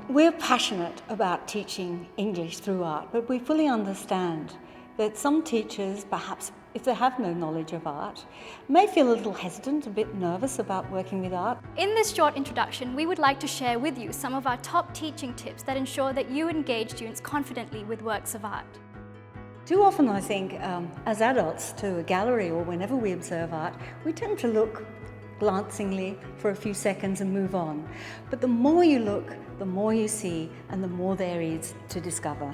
We're passionate about teaching English through art, but we fully understand that some teachers, perhaps if they have no knowledge of art, may feel a little hesitant, a bit nervous about working with art. In this short introduction, we would like to share with you some of our top teaching tips that ensure that you engage students confidently with works of art. Too often, I think, as adults to a gallery or whenever we observe art, we tend to look glancingly for a few seconds and move on. But the more you look, the more you see, and the more there is to discover.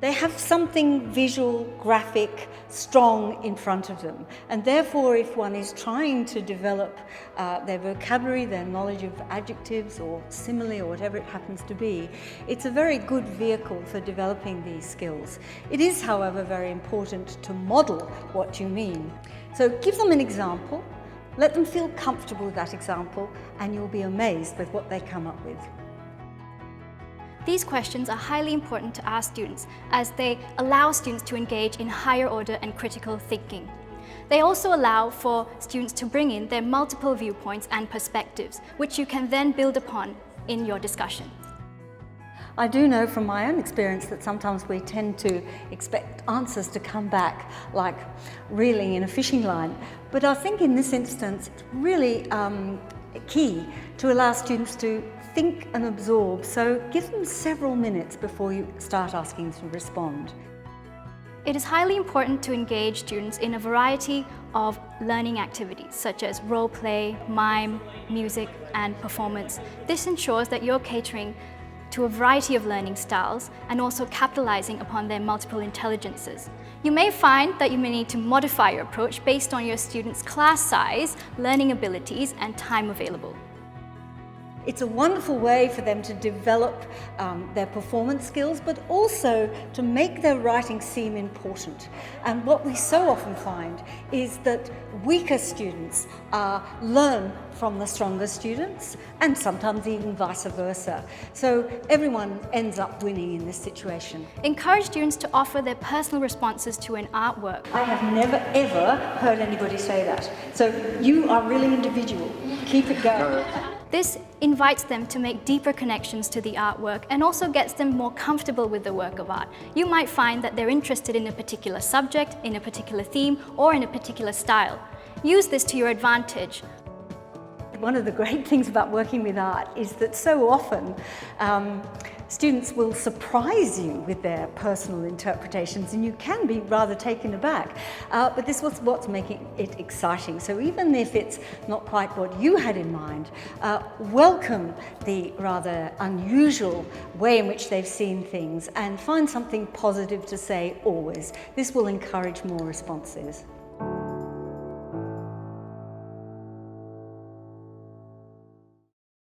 They have something visual, graphic, strong in front of them, and therefore if one is trying to develop their vocabulary, their knowledge of adjectives or simile or whatever it happens to be, it's a very good vehicle for developing these skills. It is, however, very important to model what you mean. So give them an example, let them feel comfortable with that example, and you'll be amazed with what they come up with. These questions are highly important to ask students as they allow students to engage in higher order and critical thinking. They also allow for students to bring in their multiple viewpoints and perspectives, which you can then build upon in your discussion. I do know from my own experience that sometimes we tend to expect answers to come back like reeling in a fishing line, but I think in this instance it's really key to allow students to think and absorb, so give them several minutes before you start asking them to respond. It is highly important to engage students in a variety of learning activities such as role play, mime, music and performance. This ensures that you're catering to a variety of learning styles and also capitalizing upon their multiple intelligences. You may find that you may need to modify your approach based on your students' class size, learning abilities and time available. It's a wonderful way for them to develop their performance skills, but also to make their writing seem important. And what we so often find is that weaker students learn from the stronger students, and sometimes even vice versa. So everyone ends up winning in this situation. Encourage students to offer their personal responses to an artwork. I have never ever heard anybody say that. So you are really individual. Keep it going. This invites them to make deeper connections to the artwork and also gets them more comfortable with the work of art. You might find that they're interested in a particular subject, in a particular theme, or in a particular style. Use this to your advantage. One of the great things about working with art is that so often students will surprise you with their personal interpretations, and you can be rather taken aback. But this was what's making it exciting. So even if it's not quite what you had in mind, welcome the rather unusual way in which they've seen things and find something positive to say always. This will encourage more responses.